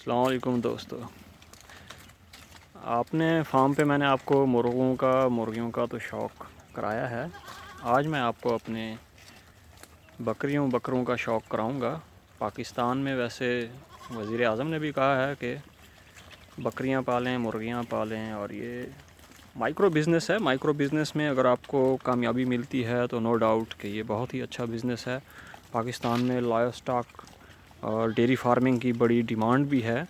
السلام علیکم دوستو، آپ نے فارم پہ میں نے آپ کو مرغیوں کا تو شوق کرایا ہے۔ آج میں آپ کو اپنے بکروں کا شوق کراؤں گا۔ پاکستان میں ویسے وزیر اعظم نے بھی کہا ہے کہ بکریاں پالیں، مرغیاں پالیں، اور یہ مائکرو بزنس ہے۔ مائکرو بزنس میں اگر آپ کو کامیابی ملتی ہے تو نو ڈاؤٹ کہ یہ بہت ہی اچھا بزنس ہے۔ پاکستان میں لائیو اسٹاک اور ڈیری فارمنگ کی بڑی ڈیمانڈ بھی ہے۔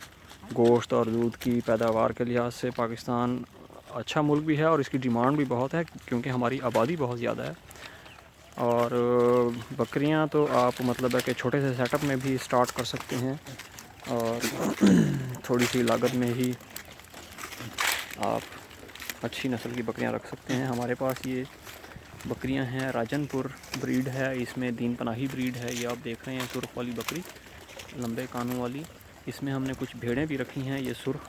گوشت اور دودھ کی پیداوار کے لحاظ سے پاکستان اچھا ملک بھی ہے اور اس کی ڈیمانڈ بھی بہت ہے کیونکہ ہماری آبادی بہت زیادہ ہے۔ اور بکریاں تو آپ مطلب ہے کہ چھوٹے سے سیٹ اپ میں بھی سٹارٹ کر سکتے ہیں اور تھوڑی سی لاگت میں ہی آپ اچھی نسل کی بکریاں رکھ سکتے ہیں۔ ہمارے پاس یہ بکریاں ہیں، راجن پور بریڈ ہے، اس میں دین پناہی بریڈ ہے۔ یہ آپ دیکھ رہے ہیں سرخ والی بکری، لمبے کانوں والی۔ اس میں ہم نے کچھ بھیڑیں بھی رکھی ہیں۔ یہ سرخ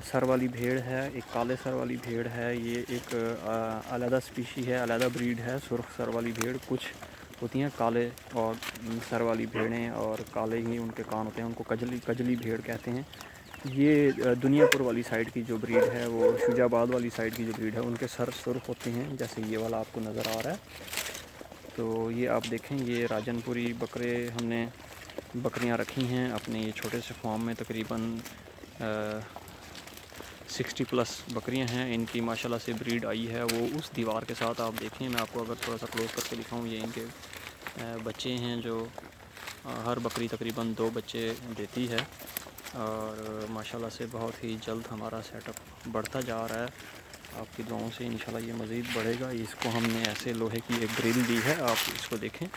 سر والی بھیڑ ہے، ایک کالے سر والی بھیڑ ہے۔ یہ ایک علیحدہ سپیشی ہے، علیحدہ بریڈ ہے سرخ سر والی بھیڑ۔ کچھ ہوتی ہیں کالے اور سر والی بھیڑیں اور کالے ہی ان کے کان ہوتے ہیں، ان کو کجلی بھیڑ کہتے ہیں۔ یہ دنیا پور والی سائڈ کی جو بریڈ ہے، وہ شجاع آباد والی سائڈ کی جو بریڈ ہے، ان کے سر سرخ ہوتے ہیں جیسے یہ والا آپ کو نظر آ رہا ہے۔ تو یہ آپ دیکھیں، یہ راجن پوری ہم نے بکریاں رکھی ہیں اپنے یہ چھوٹے سے فارم میں۔ تقریباً 60+ بکریاں ہیں۔ ان کی ماشاءاللہ سے بریڈ آئی ہے، وہ اس دیوار کے ساتھ آپ دیکھیں۔ میں آپ کو اگر تھوڑا سا کلوز کر کے دکھاؤں، یہ ان کے بچے ہیں جو ہر بکری تقریباً 2 بچے دیتی ہے، اور ماشاءاللہ سے بہت ہی جلد ہمارا سیٹ اپ بڑھتا جا رہا ہے۔ آپ کی دعاؤں سے انشاءاللہ یہ مزید بڑھے گا۔ اس کو ہم نے ایسے لوہے کی ایک گرل دی ہے، آپ اس کو دیکھیں،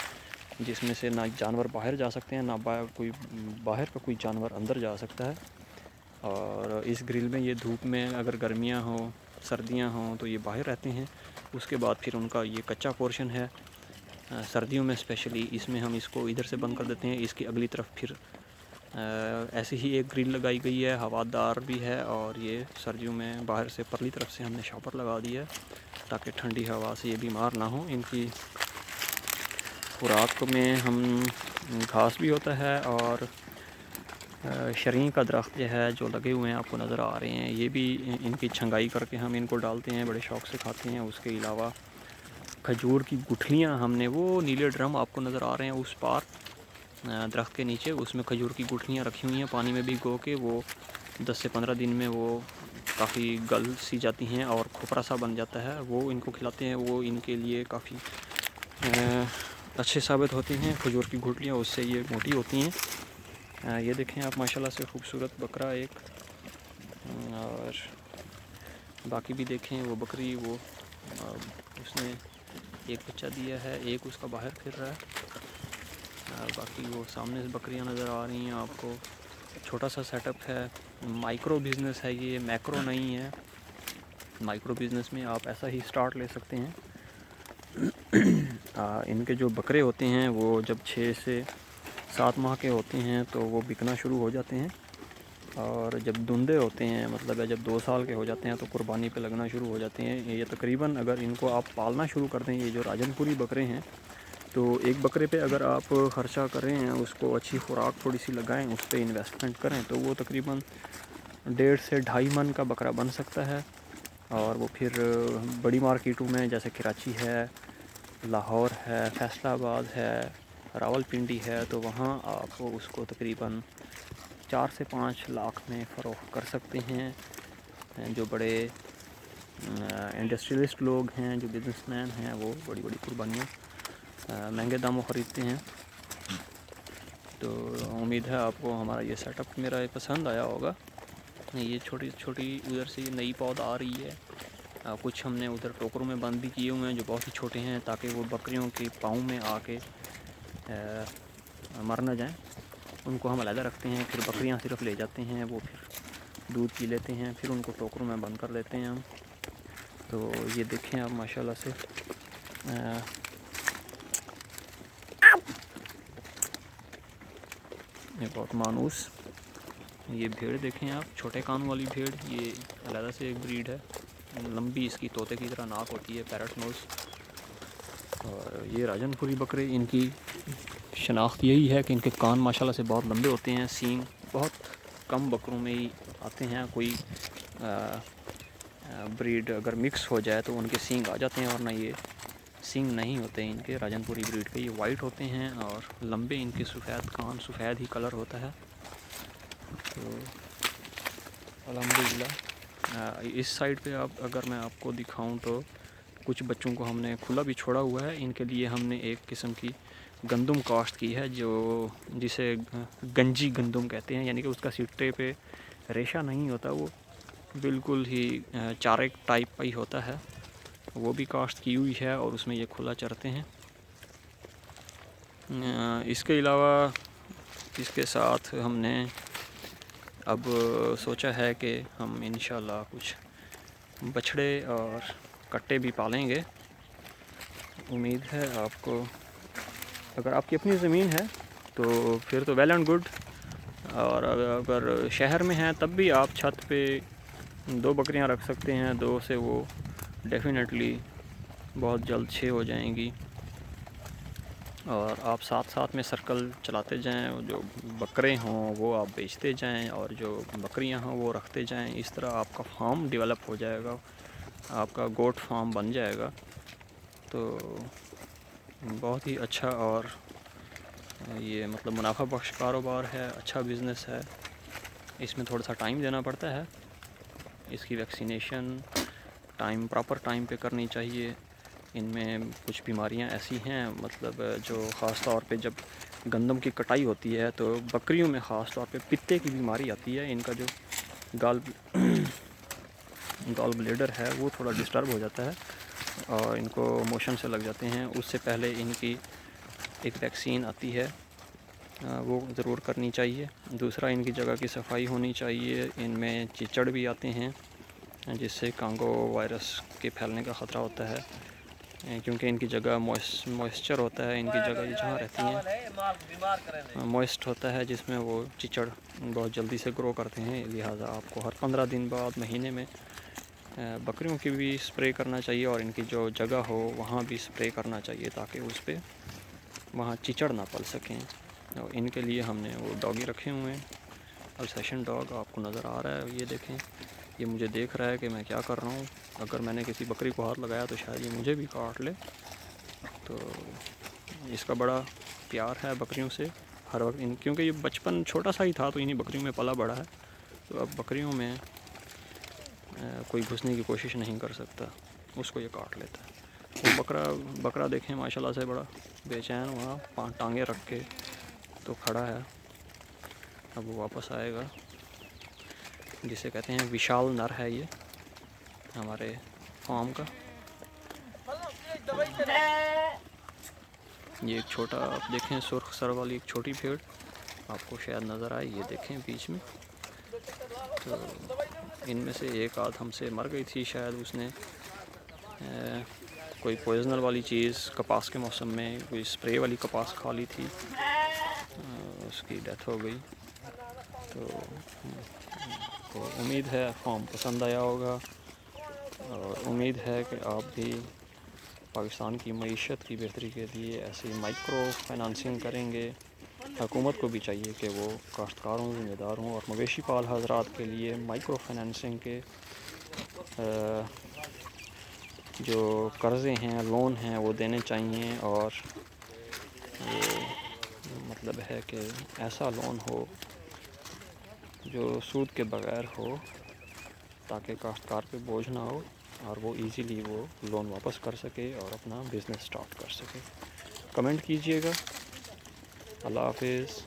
جس میں سے نہ جانور باہر جا سکتے ہیں، نہ باہر کا کوئی جانور اندر جا سکتا ہے۔ اور اس گرل میں یہ دھوپ میں اگر گرمیاں ہوں، سردیاں ہوں تو یہ باہر رہتے ہیں۔ اس کے بعد پھر ان کا یہ کچا پورشن ہے سردیوں میں اسپیشلی، اس میں ہم اس کو ادھر سے بند کر دیتے ہیں۔ اس کی اگلی طرف پھر ایسے ہی ایک گرل لگائی گئی ہے، ہوادار بھی ہے، اور یہ سردیوں میں باہر سے پرلی طرف سے ہم نے شاپر لگا دیا ہے تاکہ ٹھنڈی ہوا سے یہ بیمار نہ ہوں۔ ان کی خوراک میں ہم گھاس بھی ہوتا ہے اور شریں کا درخت جو ہے جو لگے ہوئے ہیں آپ کو نظر آ رہے ہیں، یہ بھی ان کی چھنگائی کر کے ہم ان کو ڈالتے ہیں، بڑے شوق سے کھاتے ہیں۔ اس کے علاوہ کھجور کی گٹھلیاں ہم نے، وہ نیلے ڈرم آپ کو نظر آ رہے ہیں اس پار درخت کے نیچے، اس میں کھجور کی گٹھلیاں رکھی ہوئی ہیں پانی میں بھگو کے۔ وہ 10 سے 15 دن میں وہ کافی گل سی جاتی ہیں اور کھوپرا سا بن جاتا ہے، وہ ان کو کھلاتے ہیں۔ وہ ان کے لیے کافی اچھے ثابت ہوتے ہیں کھجور کی گٹھلیاں، اس سے یہ موٹی ہوتی ہیں۔ یہ دیکھیں آپ ماشاءاللہ سے خوبصورت بکرا ایک، اور باقی بھی دیکھیں وہ بکری، وہ اس نے ایک بچہ دیا ہے، ایک اس کا باہر پھر رہا ہے۔ باقی وہ سامنے سے بکریاں نظر آ رہی ہیں آپ کو۔ چھوٹا سا سیٹ اپ ہے، مائکرو بزنس ہے یہ، میکرو نہیں ہے۔ مائکرو بزنس میں آپ ایسا ہی سٹارٹ لے سکتے ہیں۔ ان کے جو بکرے ہوتے ہیں وہ جب 6 سے 7 ماہ کے ہوتے ہیں تو وہ بکنا شروع ہو جاتے ہیں، اور جب دندے ہوتے ہیں مطلب ہے جب 2 سال کے ہو جاتے ہیں تو قربانی پہ لگنا شروع ہو جاتے ہیں۔ یہ تقریباً اگر ان کو آپ پالنا شروع کر دیں، یہ جو راجن پوری بکرے ہیں، تو ایک بکرے پہ اگر آپ خرچہ کریں، اس کو اچھی خوراک تھوڑی سی لگائیں، اس پہ انویسٹمنٹ کریں، تو وہ تقریباً 1.5 سے 2.5 من کا بکرا بن سکتا ہے۔ اور وہ پھر بڑی مارکیٹوں میں جیسے کراچی ہے، لاہور ہے، فیصل آباد ہے، راول پنڈی ہے، تو وہاں آپ اس کو تقریباً 4 سے 5 لاکھ میں فروخت کر سکتے ہیں۔ جو بڑے انڈسٹریلسٹ لوگ ہیں، جو بزنس مین ہیں، وہ بڑی بڑی قربانیاں مہنگے داموں خریدتے ہیں۔ تو امید ہے آپ کو ہمارا یہ سیٹ اپ میرا پسند آیا ہوگا۔ یہ چھوٹی چھوٹی ادھر سے نئی پود آ رہی ہے، کچھ ہم نے ادھر ٹوکروں میں بند بھی کیے ہوئے ہیں جو بہت ہی چھوٹے ہیں تاکہ وہ بکریوں کے پاؤں میں آ کے مر نہ جائیں۔ ان کو ہم علیحدہ رکھتے ہیں، پھر بکریاں صرف لے جاتے ہیں، وہ پھر دودھ پی لیتے ہیں، پھر ان کو ٹوکروں میں بند کر لیتے ہیں ہم۔ تو یہ دیکھیں آپ ماشاءاللہ سے یہ بہت مانوس یہ بھیڑ دیکھیں آپ، چھوٹے کان والی بھیڑ، یہ علیحدہ سے ایک بریڈ ہے، لمبی اس کی طوطے کی طرح ناک ہوتی ہے، پیرٹ نوز۔ اور یہ راجن پوری بکرے، ان کی شناخت یہی ہے کہ ان کے کان ماشاءاللہ سے بہت لمبے ہوتے ہیں، سینگ بہت کم بکروں میں ہی آتے ہیں، کوئی بریڈ اگر مکس ہو جائے تو ان کے سینگ آ جاتے ہیں، ورنہ یہ سینگ نہیں ہوتے ان کے راجن پوری بریڈ کے، یہ وائٹ ہوتے ہیں اور لمبے ان کے سفید کان، سفید ہی کلر ہوتا ہے۔ تو الحمدللہ اس سائڈ پہ اگر میں آپ کو دکھاؤں تو کچھ بچوں کو ہم نے کھلا بھی چھوڑا ہوا ہے، ان کے لیے ہم نے ایک قسم کی گندم کاشت کی ہے، جسے گنجی گندم کہتے ہیں، یعنی کہ اس کا سٹے پہ ریشہ نہیں ہوتا، وہ بالکل ہی چارے ٹائپ ہی ہوتا ہے، وہ بھی کاشت کی ہوئی ہے اور اس میں یہ کھلا چرتے ہیں۔ اس کے علاوہ اس کے ساتھ ہم نے اب سوچا ہے کہ ہم انشاءاللہ کچھ بچھڑے اور کٹے بھی پالیں گے۔ امید ہے آپ کو، اگر آپ کی اپنی زمین ہے تو پھر تو ویل اینڈ گڈ، اور اگر شہر میں ہیں تب بھی آپ چھت پہ 2 بکریاں رکھ سکتے ہیں، 2 سے وہ ڈیفینیٹلی بہت جلد 6 ہو جائیں گی، اور آپ ساتھ ساتھ میں سرکل چلاتے جائیں، جو بکرے ہوں وہ آپ بیچتے جائیں اور جو بکریاں ہوں وہ رکھتے جائیں، اس طرح آپ کا فارم ڈیولپ ہو جائے گا، آپ کا گوٹ فارم بن جائے گا، تو بہت ہی اچھا اور یہ مطلب منافع بخش کاروبار ہے، اچھا بزنس ہے۔ اس میں تھوڑا سا ٹائم دینا پڑتا ہے، اس کی ویکسینیشن پراپر ٹائم پہ کرنی چاہیے۔ ان میں کچھ بیماریاں ایسی ہیں مطلب جو خاص طور پہ جب گندم کی کٹائی ہوتی ہے تو بکریوں میں خاص طور پہ پتے کی بیماری آتی ہے، ان کا جو گال بلیڈر ہے وہ تھوڑا ڈسٹرب ہو جاتا ہے اور ان کو موشن سے لگ جاتے ہیں، اس سے پہلے ان کی ایک ویکسین آتی ہے، وہ ضرور کرنی چاہیے۔ دوسرا، ان کی جگہ کی صفائی ہونی چاہیے، ان میں چیچڑ بھی آتے ہیں جس سے کانگو وائرس کے پھیلنے کا خطرہ ہوتا ہے، کیونکہ ان کی جگہ موئسچر ہوتا ہے، ان کی جگہ جہاں رہتی ہیں موئسٹ ہوتا ہے، جس میں وہ چیچڑ بہت جلدی سے گرو کرتے ہیں، لہٰذا آپ کو ہر 15 دن بعد مہینے میں بکریوں کی بھی سپرے کرنا چاہیے اور ان کی جو جگہ ہو وہاں بھی سپرے کرنا چاہیے تاکہ اس پہ وہاں چیچڑ نہ پل سکیں۔ اور ان کے لیے ہم نے وہ ڈاگی رکھے ہوئے ہیں، السیشن ڈاگ آپ کو نظر آ رہا ہے، یہ دیکھیں، یہ مجھے دیکھ رہا ہے کہ میں کیا کر رہا ہوں، اگر میں نے کسی بکری کو ہاتھ لگایا تو شاید یہ مجھے بھی کاٹ لے، تو اس کا بڑا پیار ہے بکریوں سے ہر وقت، کیونکہ یہ بچپن چھوٹا سا ہی تھا تو انہیں بکریوں میں پلا بڑا ہے، تو اب بکریوں میں کوئی گھسنے کی کوشش نہیں کر سکتا، اس کو یہ کاٹ لیتا ہے۔ وہ بکرا دیکھیں ماشاءاللہ سے بڑا بے چین وہاں ٹانگیں رکھ کے تو کھڑا ہے، اب وہ واپس آئے گا، جسے کہتے ہیں وشال نر ہے یہ ہمارے فارم کا۔ یہ ایک چھوٹا، آپ دیکھیں سرخ سر والی ایک چھوٹی بھیڑ آپ کو شاید نظر آئے، یہ دیکھیں بیچ میں، تو ان میں سے ایک آدھ ہم سے مر گئی تھی، شاید اس نے کوئی پوائزنل والی چیز کپاس کے موسم میں کوئی اسپرے والی کپاس کھا لی تھی، اس کی ڈیتھ ہو گئی۔ تو امید ہے فارم پسند آیا ہوگا، اور امید ہے کہ آپ بھی پاکستان کی معیشت کی بہتری کے لیے ایسی مائکرو فائنانسنگ کریں گے۔ حکومت کو بھی چاہیے کہ وہ کاشتکاروں، ذمہ داروں اور مویشی پال حضرات کے لیے مائکرو فائنانسنگ کے جو قرضے ہیں، لون ہیں، وہ دینے چاہیے، اور مطلب ہے کہ ایسا لون ہو جو سود کے بغیر ہو تاکہ کاشتکار پہ بوجھ نہ ہو اور وہ ایزیلی وہ لون واپس کر سکے اور اپنا بزنس سٹارٹ کر سکے۔ کمنٹ کیجئے گا۔ اللہ حافظ۔